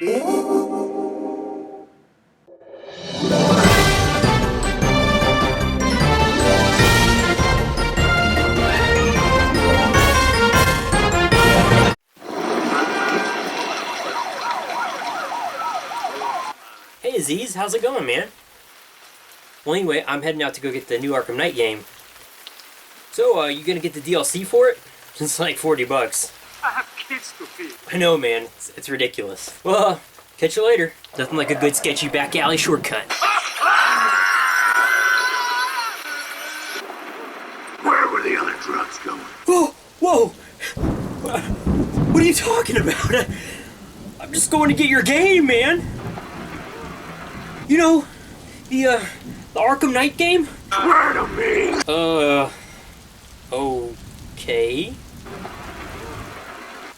Hey Aziz, how's it going, man? Well, anyway, I'm heading out to go get the new Arkham Knight game. So, you gonna get the DLC for it? It's like $40. I have kids to feed. I know, man. It's ridiculous. Well, catch you later. Nothing like a good sketchy back alley shortcut. Where were the other drugs going? Whoa! Whoa! What are you talking about? I'm just going to get your game, man. You know, the Arkham Knight game? Swear to me! Okay.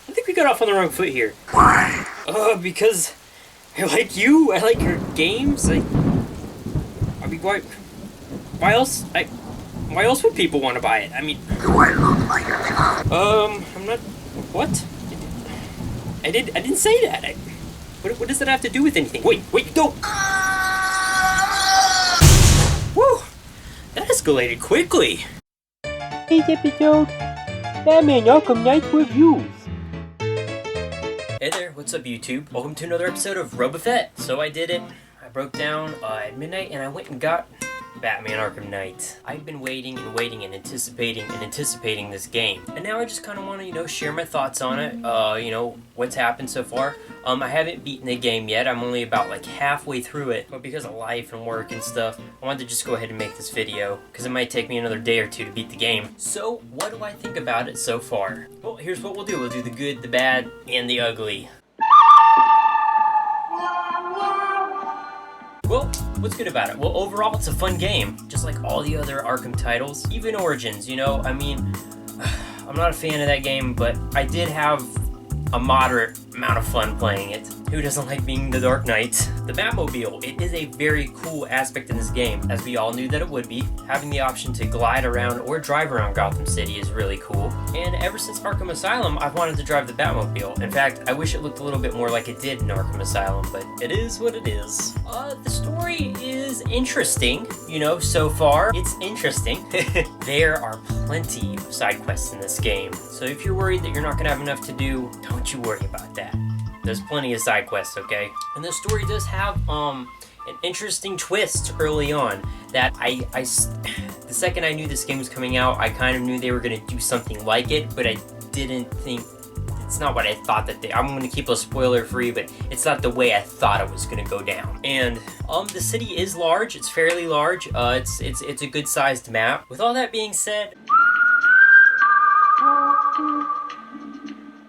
I think we got off on the wrong foot here. Why? Because I like you. I like your games. I mean, why else? Why else would people want to buy it? I mean, Do I look like a cop? I'm not. What? I didn't say that. What does that have to do with anything? Wait, don't. Woo! That escalated quickly. Today's episode, Batman Arkham Knight reviews. Hey there, what's up YouTube? Welcome to another episode of RobaFett. So I did it. I broke down at midnight and I went and got Batman Arkham Knight. I've been waiting and anticipating this game. And now I just kind of want to, share my thoughts on it. What's happened so far. I haven't beaten the game yet. I'm only about like halfway through it. But because of life and work and stuff, I wanted to just go ahead and make this video because it might take me another day or two to beat the game. So what do I think about it so far? Well, here's what we'll do. We'll do the good, the bad, and the ugly. Well, what's good about it? Well, overall, it's a fun game, just like all the other Arkham titles. Even Origins, I mean, I'm not a fan of that game, but I did have a moderate amount of fun playing it. Who doesn't like being the Dark Knight? The Batmobile, it is a very cool aspect in this game, as we all knew that it would be. Having the option to glide around or drive around Gotham City is really cool. And ever since Arkham Asylum, I've wanted to drive the Batmobile. In fact, I wish it looked a little bit more like it did in Arkham Asylum, but it is what it is. The story is interesting, so far. It's interesting. There are plenty of side quests in this game, so if you're worried that you're not gonna have enough to do, don't you worry about that. There's plenty of side quests, okay? And the story does have an interesting twist early on that the second I knew this game was coming out, I kind of knew they were gonna do something like it, but I didn't think, it's not what I thought that I'm gonna keep it spoiler free, but it's not the way I thought it was gonna go down. And the city is large, it's fairly large, it's a good sized map. With all that being said,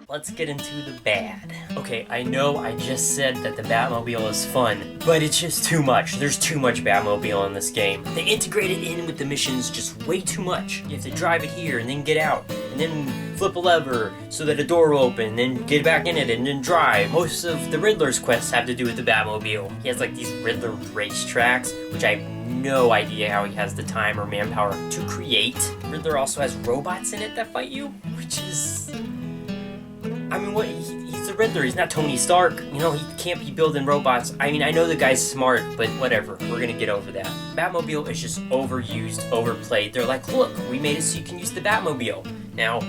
let's get into the bad. Okay, I know I just said that the Batmobile is fun, but it's just too much. There's too much Batmobile in this game. They integrate it in with the missions just way too much. You have to drive it here and then get out, and then flip a lever so that a door will open, and then get back in it and then drive. Most of the Riddler's quests have to do with the Batmobile. He has like these Riddler racetracks, which I have no idea how he has the time or manpower to create. Riddler also has robots in it that fight you, which is... I mean, he's the Riddler, he's not Tony Stark. He can't be building robots. I mean, I know the guy's smart, but whatever, we're gonna get over that. Batmobile is just overused, overplayed. They're like, look, we made it so you can use the Batmobile. Now,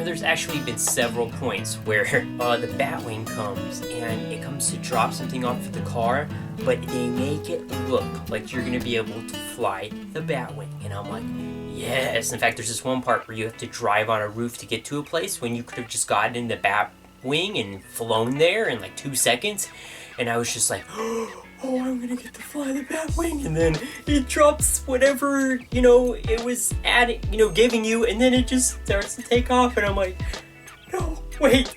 there's actually been several points where the Batwing comes, and it comes to drop something off of the car, but they make it look like you're gonna be able to fly the Batwing. And I'm like, yes. In fact, there's this one part where you have to drive on a roof to get to a place when you could have just gotten in the Batwing and flown there in like 2 seconds. And I was just like, oh, I'm gonna get to fly the Batwing. And then it drops whatever, it was giving you, and then it just starts to take off. And I'm like, no, wait,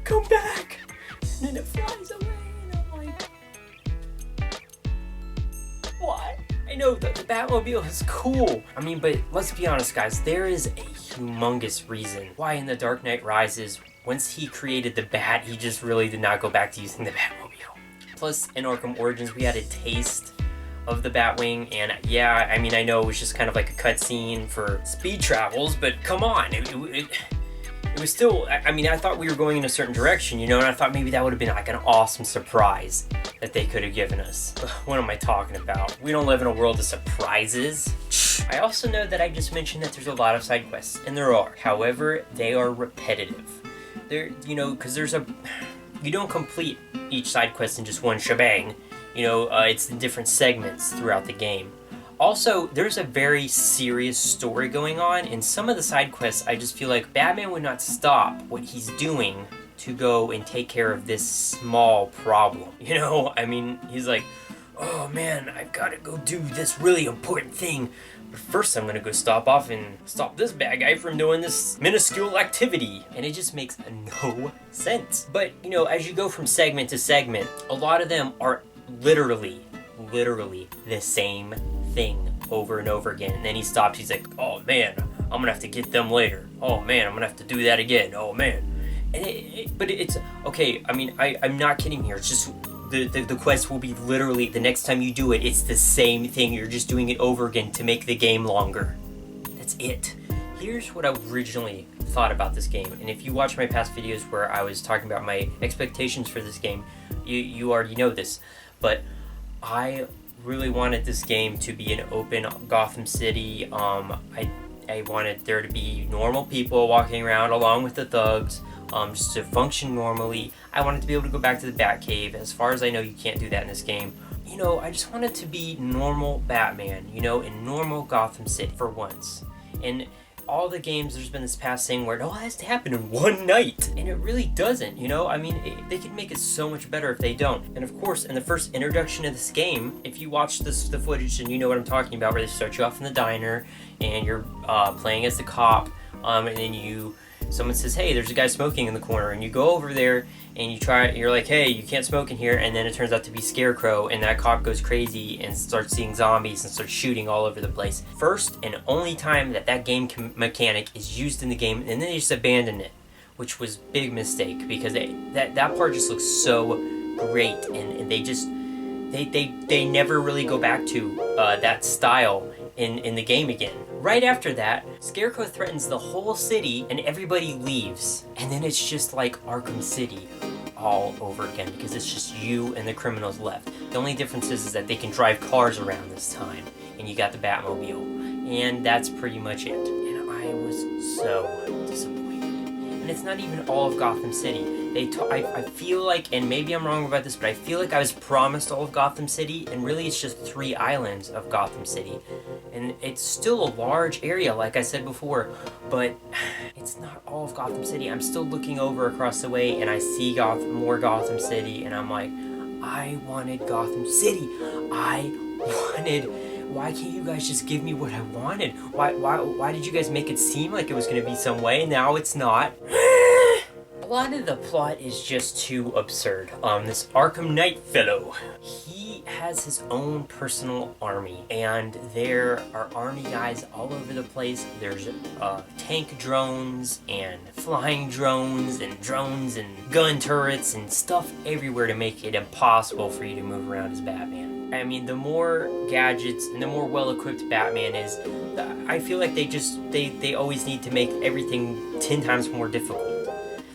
come back. And then it flies away. And I'm like, what? I know that the Batmobile is cool. I mean, but let's be honest, guys. There is a humongous reason why in The Dark Knight Rises, once he created the Bat, he just really did not go back to using the Batmobile. Plus, in Arkham Origins, we had a taste of the Batwing, and yeah, I mean, I know it was just kind of like a cutscene for speed travels, but come on, it was still, I mean, I thought we were going in a certain direction, you know, and I thought maybe that would have been like an awesome surprise that they could have given us. What am I talking about? We don't live in a world of surprises. I also know that I just mentioned that there's a lot of side quests, and there are. However, they are repetitive. They're, you know, because you don't complete each side quest in just one shebang. You know, it's in different segments throughout the game. Also, there's a very serious story going on. In some of the side quests, I just feel like Batman would not stop what he's doing to go and take care of this small problem. You know, I mean, he's like, oh man, I've got to go do this really important thing. But first I'm gonna go stop this bad guy from doing this minuscule activity. And it just makes no sense. But, you know, as you go from segment to segment, a lot of them are literally the same thing over and over again. And then he stops, he's like, oh man, I'm gonna have to get them later. Oh man, I'm gonna have to do that again. Oh man. And but it's, okay, I mean, I'm not kidding here. It's just, the quest will be literally, the next time you do it, it's the same thing. You're just doing it over again to make the game longer. That's it. Here's what I originally thought about this game. And if you watch my past videos where I was talking about my expectations for this game, you already know this. But I really wanted this game to be an open Gotham City. I wanted there to be normal people walking around along with the thugs, just to function normally. I wanted to be able to go back to the Batcave. As far as I know, you can't do that in this game. You know, I just wanted to be normal Batman, you know, in normal Gotham City for once. And all the games, there's been this past thing where it all has to happen in one night, and it really doesn't, you know? I mean, they could make it so much better if they don't. And of course, in the first introduction of this game, if you watch the footage and you know what I'm talking about, where they start you off in the diner, and you're playing as the cop, and then someone says, hey, there's a guy smoking in the corner, and you go over there, and you're like, hey, you can't smoke in here, and then it turns out to be Scarecrow, and that cop goes crazy and starts seeing zombies and starts shooting all over the place. First and only time that game mechanic is used in the game, and then they just abandoned it, which was big mistake, because that part just looks so great, and they never really go back to that style in the game again. Right after that, Scarecrow threatens the whole city and everybody leaves. And then it's just like Arkham City all over again, because it's just you and the criminals left. The only difference is that they can drive cars around this time, and you got the Batmobile. And that's pretty much it. And I was so disappointed. And it's not even all of Gotham City. I feel like, and maybe I'm wrong about this, but I feel like I was promised all of Gotham City, and really it's just 3 islands of Gotham City. And it's still a large area, like I said before, but it's not all of Gotham City. I'm still looking over across the way, and I see more Gotham City, and I'm like, I wanted Gotham City. Why can't you guys just give me what I wanted? Why did you guys make it seem like it was going to be some way? Now it's not. A lot of the plot is just too absurd. This Arkham Knight fellow, he has his own personal army, and there are army guys all over the place. There's tank drones and flying drones and gun turrets and stuff everywhere to make it impossible for you to move around as Batman. I mean, the more gadgets and the more well-equipped Batman is, I feel like they always need to make everything 10 times more difficult.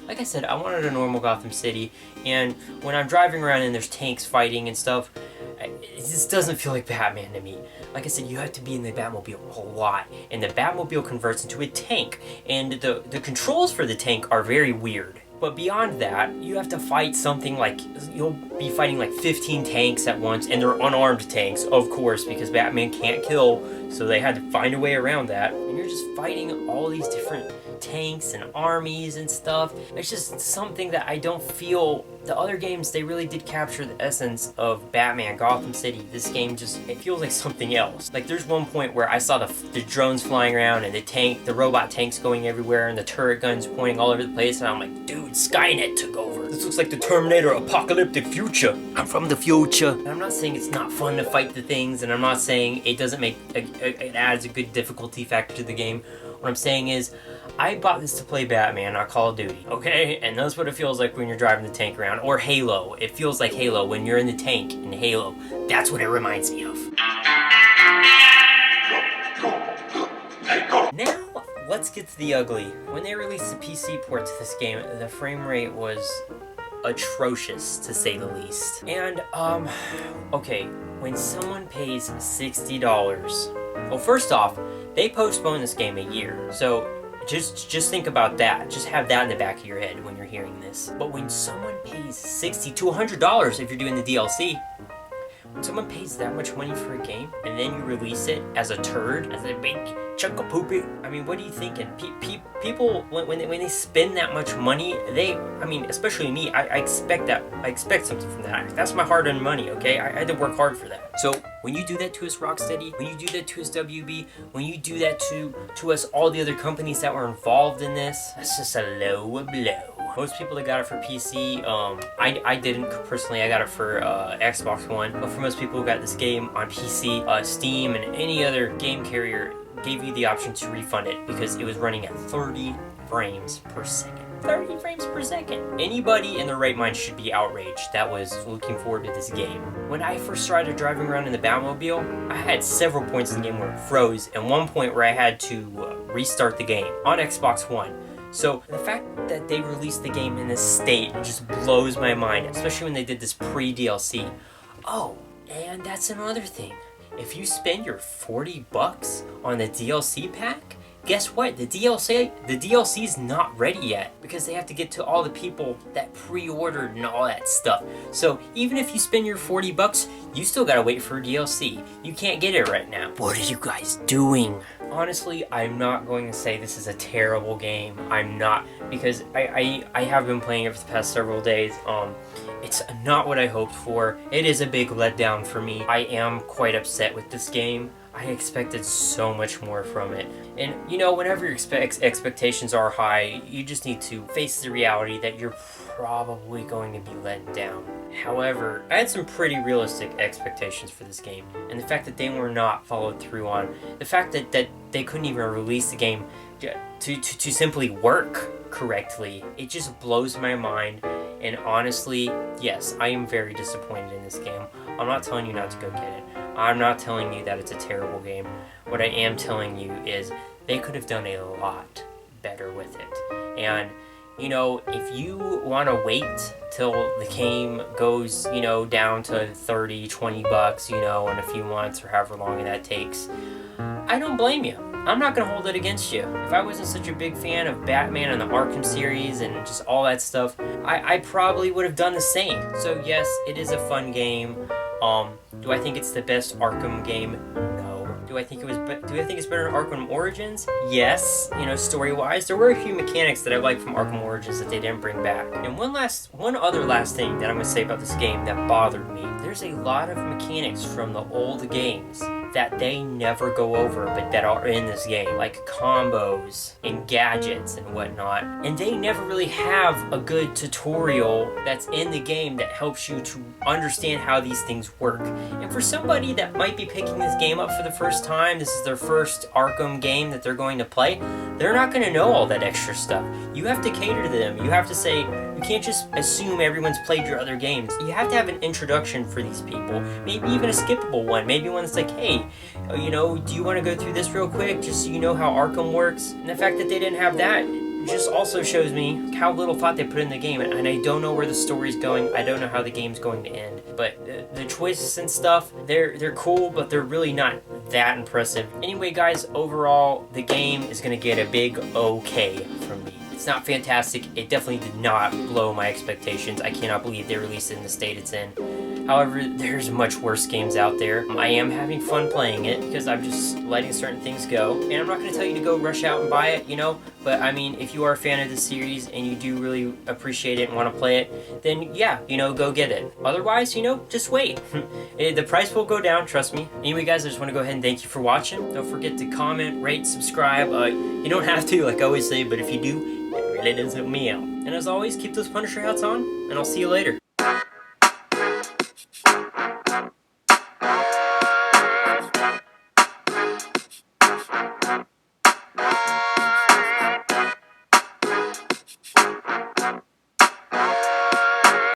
Like I said, I wanted a normal Gotham City, and when I'm driving around and there's tanks fighting and stuff, it just doesn't feel like Batman to me. Like I said, you have to be in the Batmobile a lot, and the Batmobile converts into a tank, and the controls for the tank are very weird. But beyond that, you have to fight something like, you'll be fighting like 15 tanks at once, and they're unarmed tanks, of course, because Batman can't kill, so they had to find a way around that. And you're just fighting all these different tanks and armies and stuff. It's just something that I don't feel, the other games, they really did capture the essence of Batman Gotham City. This game just, it feels like something else. Like there's one point where I saw the drones flying around and the robot tanks going everywhere and the turret guns pointing all over the place, and I'm like, dude, Skynet took over. This looks like the Terminator apocalyptic future. I'm from the future. And I'm not saying it's not fun to fight the things, and I'm not saying it doesn't make, it adds a good difficulty factor to the game. What I'm saying is, I bought this to play Batman, not Call of Duty, okay? And that's what it feels like when you're driving the tank around. Or Halo. It feels like Halo when you're in the tank in Halo. That's what it reminds me of. Now, let's get to the ugly. When they released the PC port to this game, the frame rate was atrocious, to say the least. And, okay, when someone pays $60... Well, first off, they postponed this game a year, so just think about that. Just have that in the back of your head when you're hearing this. But when someone pays $60 to $100 if you're doing the DLC, when someone pays that much money for a game and then you release it as a turd, as a big chunk of poopy, I mean, what are you thinking? People, when they spend that much money, I mean, especially me, I expect that. I expect something from that. That's my hard-earned money, okay? I had to work hard for that. So when you do that to us, Rocksteady, when you do that to us, WB, when you do that to us, all the other companies that were involved in this, that's just a low blow. Most people that got it for PC, I didn't personally. I got it for Xbox One. But for most people who got this game on PC, Steam, and any other game carrier gave you the option to refund it because it was running at 30 frames per second. 30 frames per second. Anybody in their right mind should be outraged that was looking forward to this game. When I first started driving around in the Batmobile, I had several points in the game where it froze, and one point where I had to restart the game on Xbox One. So the fact that they released the game in this state just blows my mind, especially when they did this pre-DLC. Oh, and that's another thing. If you spend your $40 on the DLC pack, guess what? The DLC is not ready yet because they have to get to all the people that pre-ordered and all that stuff. So even if you spend your $40, you still gotta wait for DLC. You can't get it right now. What are you guys doing? Honestly, I'm not going to say this is a terrible game. I'm not, because I have been playing it for the past several days. It's not what I hoped for. It is a big letdown for me. I am quite upset with this game. I expected so much more from it. And you know, whenever your expectations are high, you just need to face the reality that you're probably going to be let down. However, I had some pretty realistic expectations for this game, and the fact that they were not followed through on, the fact that they couldn't even release the game to simply work correctly, it just blows my mind. And honestly, yes, I am very disappointed in this game. I'm not telling you not to go get it. I'm not telling you that it's a terrible game. What I am telling you is they could have done a lot better with it. And, you know, if you want to wait till the game goes, you know, down to 30, 20 bucks, you know, in a few months or however long that takes, I don't blame you. I'm not going to hold it against you. If I wasn't such a big fan of Batman and the Arkham series and just all that stuff, I probably would have done the same. So yes, it is a fun game. Do I think it's the best Arkham game? No. Do I think it's better than Arkham Origins? Yes. You know, story-wise, there were a few mechanics that I liked from Arkham Origins that they didn't bring back. And one other last thing that I'm going to say about this game that bothered me. There's a lot of mechanics from the old games that they never go over, but that are in this game, like combos and gadgets and whatnot. And they never really have a good tutorial that's in the game that helps you to understand how these things work. And for somebody that might be picking this game up for the first time, this is their first Arkham game that they're going to play, they're not going to know all that extra stuff. You have to cater to them. You have to say, you can't just assume everyone's played your other games. You have to have an introduction for these people, maybe even a skippable one, maybe one that's like, hey, you know, do you want to go through this real quick just so you know how Arkham works? And the fact that they didn't have that just also shows me how little thought they put in the game, and I don't know where the story's going. I don't know how the game's going to end. But the choices and stuff, they're cool, but they're really not that impressive. Anyway, guys, overall, the game is going to get a big okay from me. It's not fantastic. It definitely did not blow my expectations. I cannot believe they released it in the state it's in. However, there's much worse games out there. I am having fun playing it because I'm just letting certain things go. And I'm not going to tell you to go rush out and buy it, you know. But, I mean, if you are a fan of the series and you do really appreciate it and want to play it, then, yeah, you know, go get it. Otherwise, you know, just wait. The price will go down, trust me. Anyway, guys, I just want to go ahead and thank you for watching. Don't forget to comment, rate, subscribe. You don't have to, like I always say, but if you do, it really does help me out. And as always, keep those Punisher hats on, and I'll see you later.